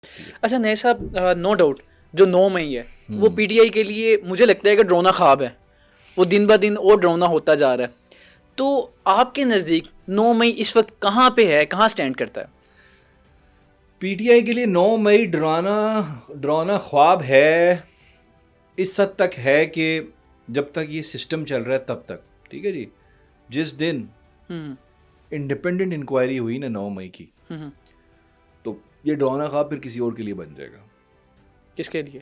अच्छा नए साहब, नो डाउट जो 9 मई है वो पीटीआई के लिए मुझे लगता है कि ड्रोना ख्वाब है, वो दिन ब दिन और ड्रोना होता जा रहा है। तो आपके नज़दीक 9 मई इस वक्त कहाँ पे है, कहाँ स्टैंड करता है? पीटीआई के लिए 9 मई डराना डराना ख्वाब है, इस हद तक है कि जब तक ये सिस्टम चल रहा है तब तक, ठीक है जी। जिस दिन इंडिपेंडेंट इंक्वायरी हुई ना 9 मई की, तो ये डराना ख्वाब फिर किसी और के लिए बन जाएगा। किसके लिए?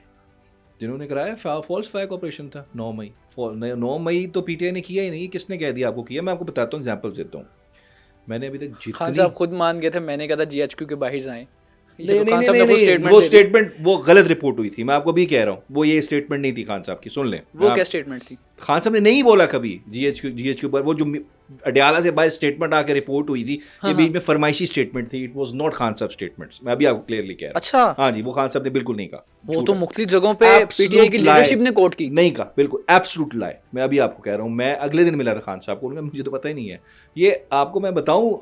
जिन्होंने कराया फॉल्स फ्लैग ऑपरेशन था 9 मई। 9 मई तो पीटीआई ने किया ही नहीं, किसने कह दिया आपको किया? मैं आपको बताता हूँ, एग्जाम्पल देता हूँ। मैंने अभी तक खान जितनी साहब खुद मान गए थे, मैंने कहा था जीएचक्यू के बाहर जाएं। ये नहीं तो नहीं खान नहीं साहब ने नहीं खुद नहीं, स्टेटमेंट वो दे दी। स्टेटमेंट वो गलत रिपोर्ट हुई थी। मैं आपको भी कह रहा हूँ, वो ये स्टेटमेंट नहीं थी खान साहब की। सुन लें, वो क्या स्टेटमेंट थी? खान साहब ने नहीं बोला कभी जीएचक्यू पर। वो जो अडयाला से बाहर स्टेटमेंट आके रिपोर्ट हुई थी, ये बीच में फरमाइशी स्टेटमेंट थी। इट वाज नॉट खान साहब स्टेटमेंट्स। मैं अभी आपको क्लियरली कह रहा हूँ। अच्छा, हाँ जी, वो खान साहब ने बिल्कुल नहीं कहा। वो तो मुख्तलिफ जगहों पे पीटीआई की लीडरशिप ने कोट की। नहीं कहा, बिल्कुल एब्सोल्यूट लाई। मैं अभी आपको कह रहा हूँ, मैं अगले दिन मिला था खान साहब को, उन्होंने मुझे तो पता ही नहीं है। ये आपको मैं बताऊँ,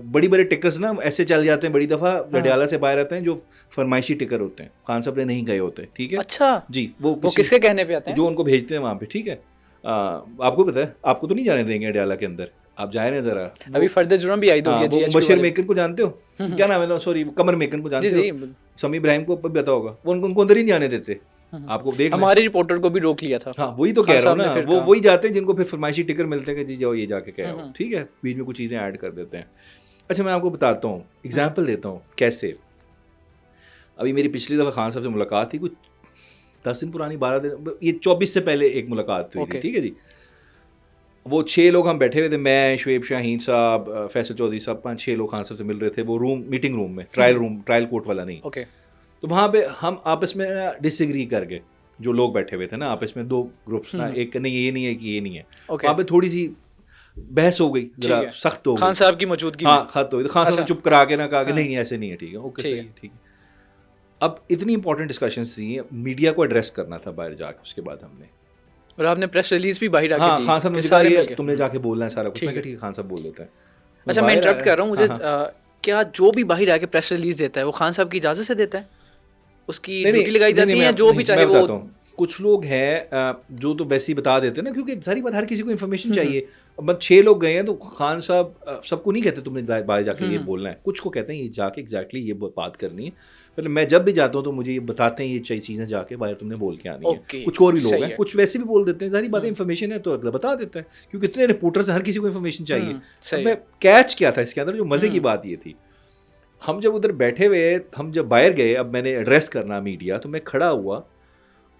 बड़ी बड़े टिकर्स ना ऐसे चल जाते हैं बड़ी दफ़ा, अडयाला से बाहर आते हैं, जो फरमाइशी टिकर होते हैं, खान साहब ने नहीं गए होते, ठीक है अच्छा जी। वो किसके कहने पे आते हैं? जो उनको भेजते हैं वहाँ पे, ठीक है। आपको पता है, आपको तो नहीं जाने देंगे अडयाला के अंदर, आप जाए ना जरा। अभी फर्दर जुर्म भी आई दो हाँ, वो बशीर मेकन को जानते हो? क्या नाम है, सॉरी, कमर मेकन को जानते जी हो? समी इब्राहिम को पता होगा। वो उनको अंदर ही नहीं आने देते। आपको देख लें। हमारे रिपोर्टर को भी रोक लिया था। हाँ, वही तो कह रहा हूँ ना, वो वही जाते हैं जिनको फिर फरमाइशी टिकर मिलते हैं कि जी जाओ ये जाके कह आओ, ठीक है। बीच में कुछ चीज़ें ऐड कर देते हैं। अच्छा, मैं आपको बताता हूँ, एग्जाम्पल देता हूँ कैसे। अभी मेरी पिछली दफ़ा खान साहब से मुलाकात थी, कुछ 10 दिन पुरानी, 12 दिन, ये 24 से पहले एक मुलाकात हुई थी, ठीक है जी। वो 6 लोग हम बैठे हुए थे, मैं, शुएब शाहीन साहब, फैसल चौधरी साहब, 5-6 लोग खान साहब से मिल रहे थे। वो मीटिंग रूम में, ट्रायल कोर्ट वाला नहीं। ओके। तो वहाँ पे हम आपस में डिसएग्री कर गए। जो लोग बैठे हुए थे ना आपस में, 2 ग्रुप्स ना, एक नहीं ये नहीं है कि ये नहीं है। वहाँ पे थोड़ी सी बहस हो गई, जरा सख्त हो गई खान साहब की मौजूदगी। हाँ, खत हो गई। तो खान साहब ने चुप करा के ना कहा कि नहीं ऐसे नहीं है, ठीक है, ओके सही है, ठीक है। अब इतनी इंपॉर्टेंट डिस्कशंस थी, मीडिया को एड्रेस करना था बाहर जाके। उसके बाद हमने, और आपने प्रेस रिलीज भी बाहर आके दी। खान साहब ने कहा ये तुमने जाके बोलना है सारा कुछ। मैं कहा ठीक है, खान साहब बोल देता है। अच्छा, मैं इंटरप्ट कर रहा हूँ, मुझे क्या जो भी बाहर आके प्रेस रिलीज देता है वो खान साहब की इजाज़त से देता है? उसकी ड्यूटी लगाई जाती है, जो भी चाहे वो? कुछ लोग हैं जो तो वैसे ही बता देते हैं ना, क्योंकि सारी बात, हर किसी को इन्फॉर्मेशन चाहिए। अब 6 लोग गए हैं, तो खान साहब सबको नहीं कहते तुमने बाहर जाके ये बोलना है। कुछ को कहते हैं ये जाके एग्जैक्टली ये बात करनी है। मतलब मैं जब भी जाता हूँ तो मुझे ये बताते हैं ये चीज़ें जाके बाहर तुमने बोल के आनी है। कुछ और भी लोग हैं, कुछ वैसे भी बोल देते हैं, सारी बात इन्फॉर्मेशन है तो अगला बता देता है, क्योंकि इतने रिपोर्टर्स हर किसी को इन्फॉर्मेशन चाहिए। मैं कैच क्या था इसके अंदर, जो मज़े की बात ये थी, हम जब उधर बैठे हुए, हम जब बाहर गए, अब मैंने एड्रेस करना मीडिया, तो मैं खड़ा हुआ,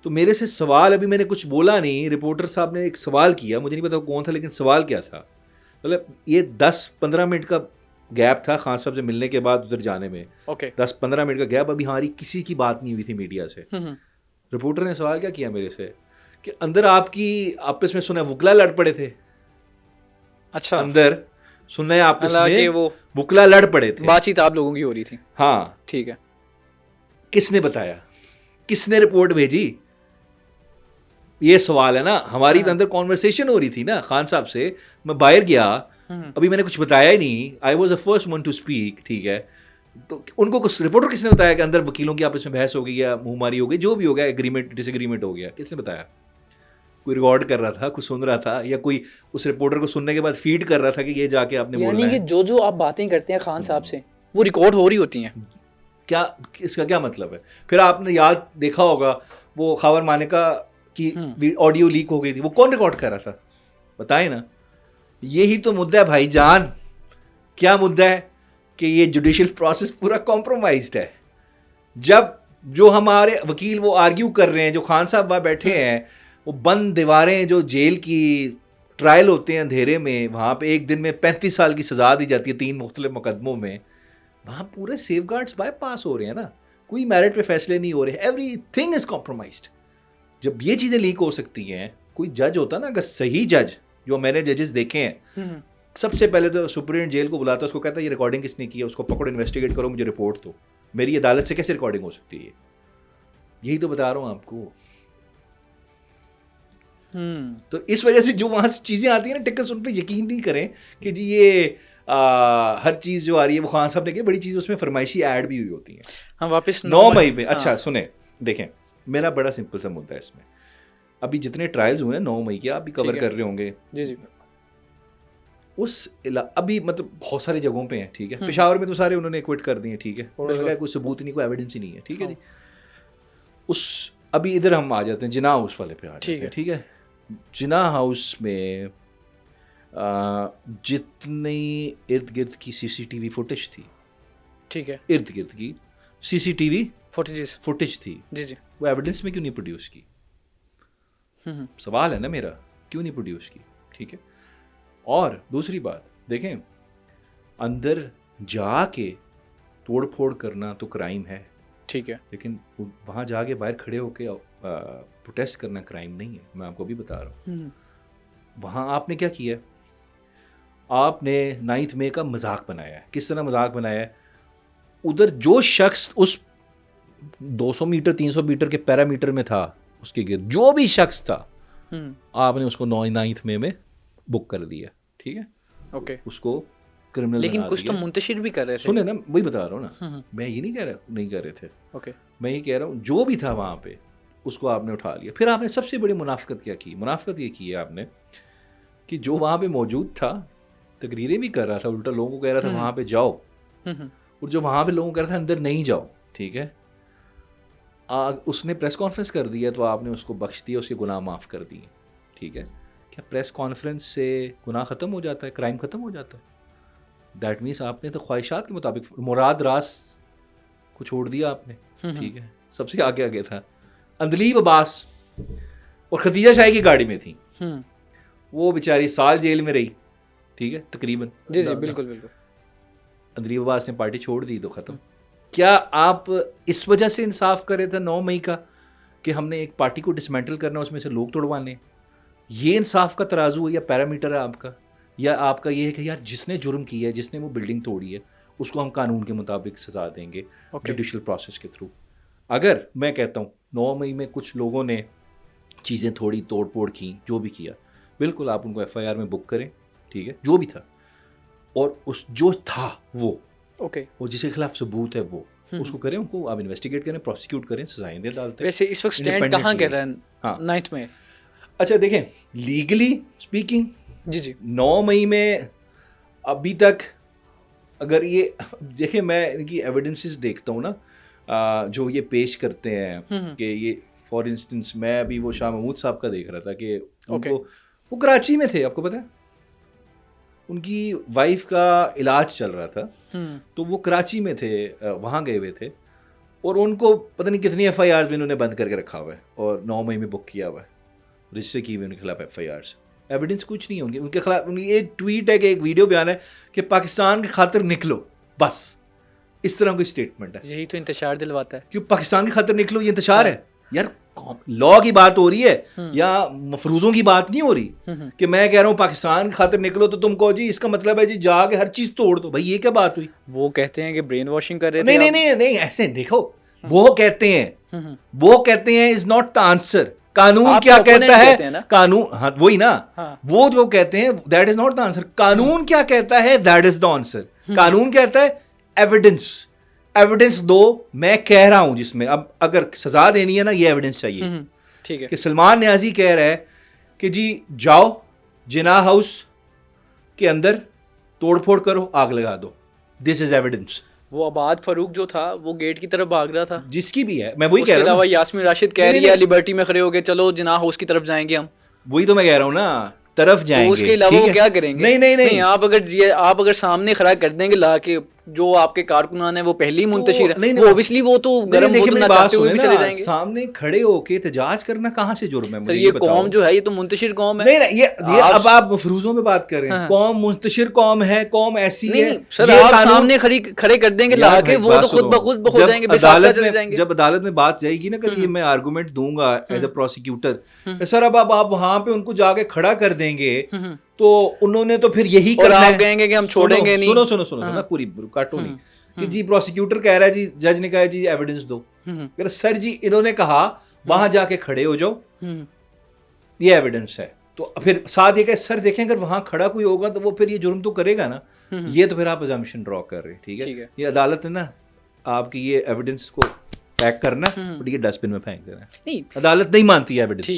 तो मेरे से सवाल, अभी मैंने कुछ बोला नहीं, रिपोर्टर साहब ने एक सवाल किया, मुझे नहीं पता कौन था, लेकिन सवाल क्या था, मतलब ये 10-15 मिनट का गैप था खान साहब से मिलने के बाद उधर जाने में। 10-15 मिनट का गैप। अभी हमारी किसी की बात नहीं हुई थी मीडिया से। रिपोर्टर ने सवाल क्या किया मेरे से कि अंदर आपकी आपस में सुना वकला लड़ पड़े थे। अच्छा, अंदर सुना है आपस में वो वकला लड़ पड़े थे, बातचीत आप लोगों की हो रही थी। हाँ, ठीक है। किसने बताया, किसने रिपोर्ट भेजी, ये सवाल है ना। हमारी अंदर कॉन्वर्सेशन हो रही थी ना खान साहब से। मैं बाहर गया, अभी मैंने कुछ बताया ही नहीं, I was the first one two speak, ठीक है। तो उनको कुछ रिपोर्टर किसने बताया कि अंदर वकीलों की आपस में बहस हो गई या मुंहमारी हो गई, जो भी हो गया, एग्रीमेंट डिसएग्रीमेंट हो गया, किसने बताया? कोई रिकॉर्ड कर रहा था, कुछ सुन रहा था, या कोई उस रिपोर्टर को सुनने के बाद फीड कर रहा था कि ये जाके आपने बोलना है? यानी कि जो आप बातें करते हैं खान साहब से वो रिकॉर्ड हो रही होती हैं। क्या इसका क्या मतलब है? फिर आपने याद देखा होगा वो खबर मानिका की ऑडियो लीक हो गई थी, वो कौन रिकॉर्ड कर रहा था? बताए ना। यही तो मुद्दा है भाईजान। क्या मुद्दा है कि ये जुडिशियल प्रोसेस पूरा कॉम्प्रोमाइज्ड है। जब जो हमारे वकील वो आर्ग्यू कर रहे हैं, जो खान साहब वहाँ बैठे हैं, वो बंद दीवारें, जो जेल की ट्रायल होते हैं अंधेरे में, वहाँ पे एक दिन में 35 साल की सज़ा दी जाती है 3 मुख्तलिफ मुकदमों में, वहाँ पूरे सेफगार्ड्स बाईपास हो रहे हैं ना, कोई मेरिट पे फैसले नहीं हो रहे, एवरीथिंग इज कॉम्प्रोमाइज्ड। जब ये चीज़ें लीक हो सकती हैं, कोई जज होता ना, अगर सही जज, जो मैंने जजेस देखे हैं, सबसे पहले तो सुप्रीम जेल को बुलाता, उसको कहता है ये रिकॉर्डिंग किसने की है, उसको पकड़ो, इन्वेस्टिगेट करो, मुझे रिपोर्ट दो। मेरी अदालत से कैसे रिकॉर्डिंग हो सकती है? यही तो बता रहा हूँ आपको। तो इस वजह से जो वहाँ से चीज़ें आती हैं ना टिकस, उन पर यकीन नहीं करें कि जी ये हर चीज़ जो आ रही है वो खान साहब ने की, बड़ी चीज़ उसमें फरमाइशी ऐड भी हुई होती हैं। हम वापस 9 मई पे, हाँ। अच्छा सुने, देखें मेरा बड़ा सिंपल सा मुद्दा है इसमें, अभी जितने ट्रायल्स हुए हैं 9 मई के, आप भी कवर ठीक है। कर रहे होंगे, जी जी अभी मतलब बहुत सारी जगहों पे हैं, ठीक है, पेशावर में तो सारे उन्होंने क्विट कर दिए, ठीक है, उन्होंने बिल्कुल। कहा कोई सबूत ही नहीं, कोई एविडेंस ही नहीं है, ठीक है जी। अभी इधर हम आ जाते हैं जिना हाउस वाले पे आ जाते हैं, ठीक है। जिना हाउस में जितनी इर्द गिर्द की सीसीटीवी फुटेज थी, ठीक है, इर्द गिर्द की सीसीटीवी फुटेजेस, फुटेज थी, जी जी वो एविडेंस में क्यों नहीं प्रोड्यूस की? सवाल है ना मेरा, क्यों नहीं प्रोड्यूस की, ठीक है। और दूसरी बात देखें, अंदर जाके तोड़ फोड़ करना तो क्राइम है, ठीक है, लेकिन वहाँ जाके बाहर खड़े होके प्रोटेस्ट करना क्राइम नहीं है, मैं आपको भी बता रहा हूँ। वहाँ आपने क्या किया, आपने 9 मई का मजाक बनाया है। किस तरह मजाक बनाया है? उधर जो शख्स उस 200 मीटर 300 मीटर के पैरामीटर में था, उसके गिर्द जो भी शख्स था, आपने उसको 9 मई में बुक कर दिया, ठीक है, ओके। उसको क्रिमिनल लेकिन बना कुछ तो दिया। मुंतशिर भी कर रहे थे। सुने ना, वही बता रहा हूँ ना, मैं ये नहीं कह रहा नहीं कर रहे थे, ओके, मैं ये कह रहा हूँ जो भी था वहाँ पे उसको आपने उठा लिया। फिर आपने सबसे बड़ी मुनाफिकत क्या की? मुनाफिकत ये की है आपने कि जो वहाँ पे मौजूद था तकरीरें भी कर रहा था, उल्टा लोगों को कह रहा था वहाँ पे जाओ, और जो वहाँ पे लोगों को कह रहा था अंदर नहीं जाओ, ठीक है, उसने प्रेस कॉन्फ्रेंस कर दिया तो आपने उसको बख्श दिया, उसके गुनाह माफ़ कर दिए, ठीक है। क्या प्रेस कॉन्फ्रेंस से गुनाह ख़त्म हो जाता है, क्राइम ख़त्म हो जाता है? दैट मीन्स आपने तो ख्वाहिशात के मुताबिक मुराद रास को छोड़ दिया आपने, ठीक है। सबसे आगे था अंदलीब अब्बास और खदीजा शाही की गाड़ी में थी, वो बेचारी साल जेल में रही, ठीक है, तकरीबन। जी जी बिल्कुल बिल्कुल। अंदलीब अब्बास ने पार्टी छोड़ दी तो ख़त्म। क्या आप इस वजह से इंसाफ कर रहे थे 9 मई का कि हमने एक पार्टी को डिसमेंटल करना, उसमें से लोग तोड़वाने? ये इंसाफ का तराजू है या पैरामीटर है आपका? या आपका ये है कि यार जिसने जुर्म किया है, जिसने वो बिल्डिंग तोड़ी है, उसको हम कानून के मुताबिक सजा देंगे जुडिशल प्रोसेस के थ्रू? अगर मैं कहता हूँ 9 मई में कुछ लोगों ने चीज़ें थोड़ी तोड़ फोड़ की, जो भी किया, बिल्कुल आप उनको FIR में बुक करें, ठीक है, जो भी था, और उस जो था वो ओके, और जिसके खिलाफ सबूत है वो उसको करें, उनको आप इन्वेस्टिगेट करें, प्रोसिक्यूट करें, सजाएं दे डालते। वैसे इस वक्त स्टैंड कहाँ कर रहा है? हाँ 9 मई। अच्छा देखें, लीगली स्पीकिंग जी जी 9 मई में अभी तक, अगर ये देखें, मैं इनकी एविडेंसेस देखता हूँ ना, जो ये पेश करते हैं कि ये, फॉर इंस्टेंस मैं अभी वो शाह महमूद साहब का देख रहा था कि उनको, वो कराची में थे, आपको पता है, उनकी वाइफ का इलाज चल रहा था, तो वो कराची में थे, वहाँ गए हुए थे, और उनको पता नहीं कितनी FIRs भी इन्होंने बंद करके रखा हुआ है, और 9 मई में बुक किया हुआ है, रजिस्टर की हुई उनके खिलाफ FIRs। एविडेंस कुछ नहीं है उनके खिलाफ। उनकी एक ट्वीट है कि एक वीडियो बयान है कि पाकिस्तान की खातिर निकलो, बस इस तरह कोई स्टेटमेंट है। यही तो इंतशार दिलवाता है। क्यों पाकिस्तान की खातिर निकलो, ये इंतशार है यार? लॉ की बात हो रही है या मफरूजों की बात नहीं हो रही कि मैं कह रहा हूँ पाकिस्तान की खातिर निकलो तो तुम कहो जी इसका मतलब है जी जाके हर चीज तोड़ दो। भाई ये क्या बात हुई? वो कहते हैं कि ब्रेन वॉशिंग कर रहे थे। नहीं नहीं नहीं नहीं, ऐसे देखो, वो कहते हैं इज नॉट द आंसर। कानून क्या कहता है? कानून, हाँ वही ना, वो जो कहते हैं that is not the answer. कानून क्या कहता है? That is the answer. कानून कहता है एविडेंस दो, मैं कह रहा हूं जिसमें अब अगर सजा देनी है ना, ये एविडेंस चाहिए। ठीक है कि सलमान न्याजी कह रहा है कि जी जाओ जिना हाउस के अंदर तोड़फोड़ करो, आग लगा दो, दिस इज एविडेंस। वो आबाद फारूक जो था वो गेट की तरफ भाग रहा था, जिसकी भी है, मैं वही कह रहा हूं। उसके अलावा यास्मीन राशिद कह रही है लिबर्टी में खड़े हो गए चलो जिना हाउस की तरफ जाएंगे हम। वही तो मैं कह रहा हूं ना, तरफ जाएंगे। तो उसके अलावा वो क्या करेंगे? नहीं नहीं नहीं, आप अगर सामने खड़ा कर देंगे ला के जो आपके कारकुनान है वो पहले ही मुंतशिर है, वो ऑब्वियसली वो तो गरम होना चाहते हुए भी चले जाएंगे। सामने खड़े होके एहतजाज करना कहाँ से जुर्म है? सर ये कौम जो है ये तो मुंतशिर कौम है। नहीं नहीं, ये अब आप मफरूजों में बात कर रहे हैं। कौम मुंतशिर कौम है, कौम ऐसी है। सर आप सामने खड़े कर देंगे ला के, वो तो खुद ब खुद हो जाएंगे, बेसाख्ता चले जाएंगे। जब अदालत में बात जाएगी ना, कल ये मैं आर्गुमेंट दूंगा एज अ प्रोसिक्यूटर, सर अब आप वहां पे उनको जाके खड़ा कर देंगे तो उन्होंने तो फिर यही करना है। आप कहेंगे कि हम छोड़ेंगे नहीं। सुनो सुनो सुनो, पूरी काटो नहीं कि जी प्रोसिक्यूटर कह रहा है जी, जज ने कहा जी एविडेंस दो, सर जी इन्होंने कहा वहां जाके खड़े हो जाओ, ये एविडेंस है। तो फिर साथ ये कहे सर देखें अगर वहाँ खड़ा कोई होगा तो वो फिर ये जुर्म तो करेगा ना, ये तो फिर आप अजम्पशन ड्रॉ कर रहे हैं, ठीक है। ये अदालत है ना, आपकी ये एविडेंस को पैक करना है और ये डस्टबिन में फेंक देना है। नहीं, अदालत नहीं मानती है एविडेंस।